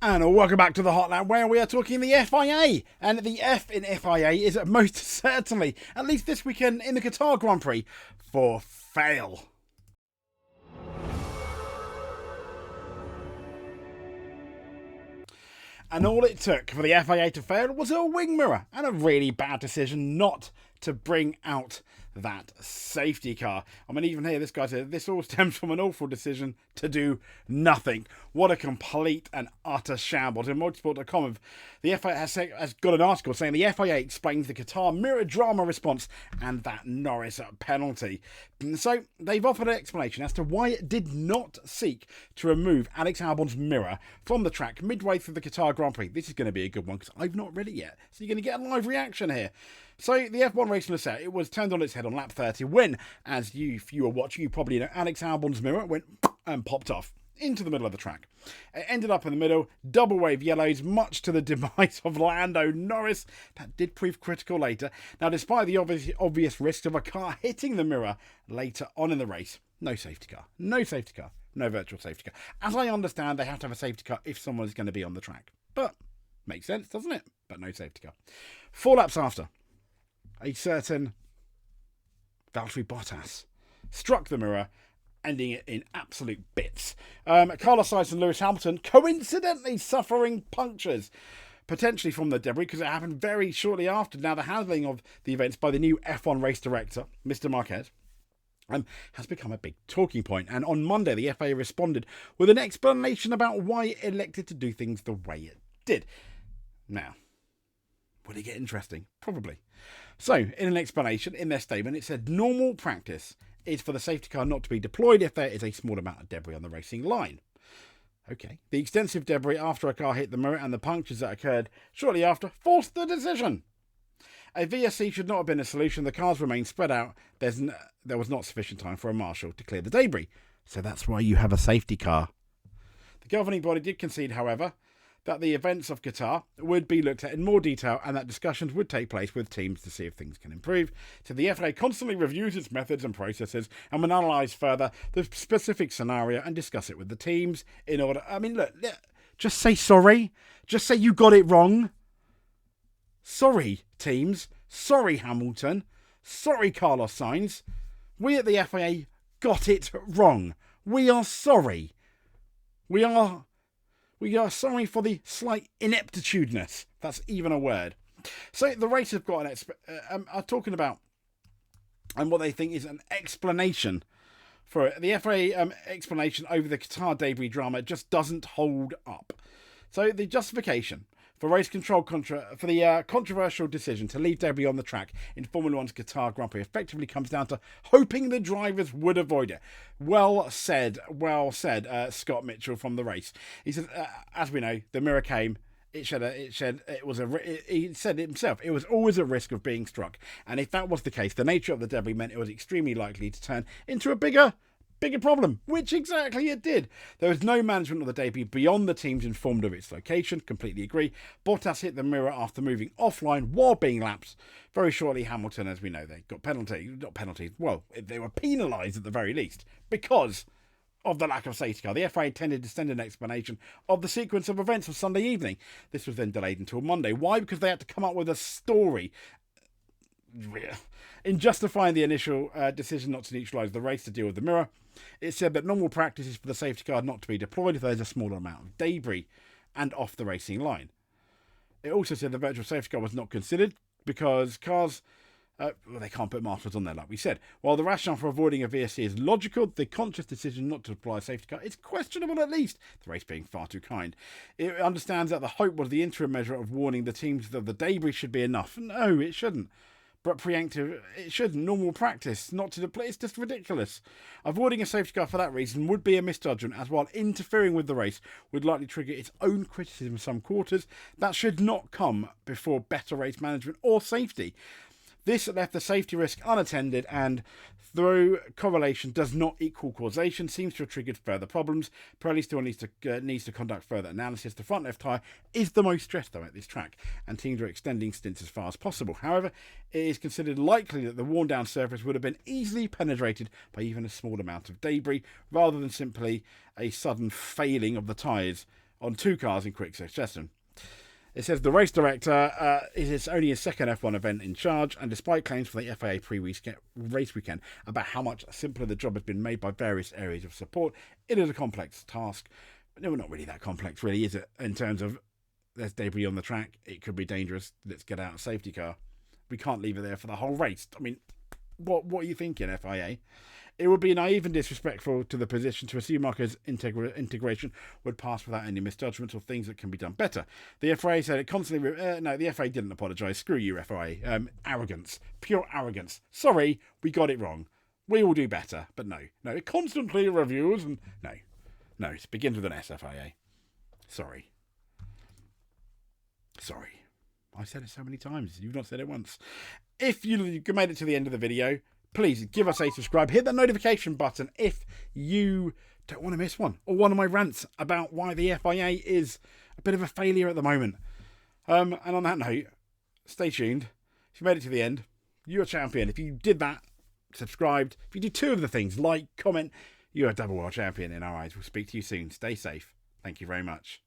And welcome back to the Hotline, where we are talking the FIA. And the F in FIA is most certainly, at least this weekend in the Qatar Grand Prix, for fail. And all it took for the FIA to fail was a wing mirror and a really bad decision not to bring out that safety car. I mean, even here, this guy said this all stems from an awful decision to do nothing. What a complete and utter shambles. In motorsport.com, the FIA has got an article saying the FIA explains the Qatar mirror drama response and that Norris penalty. So they've offered an explanation as to why it did not seek to remove Alex Albon's mirror from the track midway through the Qatar Grand Prix. This is going to be a good one because I've not read it yet. So you're going to get a live reaction here. So the F1 race was set. It was turned on its head on lap 30 when, as if you were watching, you probably know, Alex Albon's mirror went and popped off into the middle of the track. It ended up in the middle, double wave yellows, much to the demise of Lando Norris. That did prove critical later. Now, despite the obvious risk of a car hitting the mirror later on in the race, no safety car. No safety car. No virtual safety car. As I understand, they have to have a safety car if someone is going to be on the track. But, makes sense, doesn't it? But no safety car. 4 laps after, a certain Valtteri Bottas struck the mirror, ending it in absolute bits. Carlos Sainz and Lewis Hamilton coincidentally suffering punctures, potentially from the debris, because it happened very shortly after. Now, the handling of the events by the new F1 race director, Mr. Marquez, has become a big talking point. And on Monday, the FIA responded with an explanation about why it elected to do things the way it did. Now, will it get interesting? Probably. So, in an explanation, in their statement, it said normal practice is for the safety car not to be deployed if there is a small amount of debris on the racing line. Okay. The extensive debris after a car hit the mirror and the punctures that occurred shortly after forced the decision. A VSC should not have been a solution. The cars remained spread out. There was not sufficient time for a marshal to clear the debris. So that's why you have a safety car. The governing body did concede, however, that the events of Qatar would be looked at in more detail and that discussions would take place with teams to see if things can improve. So the FIA constantly reviews its methods and processes and will analyse further the specific scenario and discuss it with the teams in order... I mean, look, just say sorry. Just say you got it wrong. Sorry, teams. Sorry, Hamilton. Sorry, Carlos Sainz. We at the FIA got it wrong. We are sorry. We are sorry for the slight ineptitudeness. That's even a word. So the race have got are talking about and what they think is an explanation for it. The FIA explanation over the Qatar debris drama just doesn't hold up. So the justification for race control for the controversial decision to leave debris on the track in Formula One's Qatar Grand Prix effectively comes down to hoping the drivers would avoid it. Well said, Scott Mitchell from the race. He said, as we know, the mirror came. He said it himself, it was always a risk of being struck. And if that was the case, the nature of the debris meant it was extremely likely to turn into a bigger problem, which exactly it did. There was no management of the debris beyond the teams informed of its location. Completely agree. Bottas hit the mirror after moving offline while being lapped. Very shortly, Hamilton, as we know, they got they were penalised at the very least because of the lack of safety car. The FIA intended to send an explanation of the sequence of events of Sunday evening. This was then delayed until Monday. Why? Because they had to come up with a story in justifying the initial decision not to neutralise the race to deal with the mirror. It said that normal practice is for the safety car not to be deployed if there's a smaller amount of debris and off the racing line. It also said the virtual safety car was not considered because cars, they can't put marshals on there like we said. While the rationale for avoiding a VSC is logical, the conscious decision not to apply a safety car is questionable at least, the race being far too kind. It understands that the hope was the interim measure of warning the teams that the debris should be enough. No, it shouldn't. But preemptive, it shouldn't. Normal practice, not to deploy. It's just ridiculous. Avoiding a safety car for that reason would be a misjudgment, as while interfering with the race would likely trigger its own criticism in some quarters. That should not come before better race management or safety. This left the safety risk unattended and, though correlation does not equal causation, seems to have triggered further problems. Pirelli still needs to conduct further analysis. The front left tyre is the most stressed though at this track, and teams are extending stints as far as possible. However, it is considered likely that the worn down surface would have been easily penetrated by even a small amount of debris, rather than simply a sudden failing of the tyres on 2 cars in quick succession. It says the race director is only his second F1 event in charge, and despite claims from the FIA pre-race weekend about how much simpler the job has been made by various areas of support, it is a complex task. But no, not really that complex, really, is it? In terms of there's debris on the track, it could be dangerous. Let's get out a safety car. We can't leave it there for the whole race. I mean, what are you thinking, FIA? It would be naive and disrespectful to the position to assume Marco's integration would pass without any misjudgments or things that can be done better. The FIA said it constantly... no, the FIA didn't apologise. Screw you, FIA. Arrogance. Pure arrogance. Sorry, we got it wrong. We will do better. But no, it constantly reviews and... No, it begins with an S, FIA. Sorry. I said it so many times. You've not said it once. If you made it to the end of the video, please give us a subscribe. Hit that notification button if you don't want to miss one or one of my rants about why the FIA is a bit of a failure at the moment. And on that note, stay tuned. If you made it to the end, you're a champion. If you did that, subscribed. If you do 2 of the things, like, comment, you're a double world champion in our eyes. We'll speak to you soon. Stay safe. Thank you very much.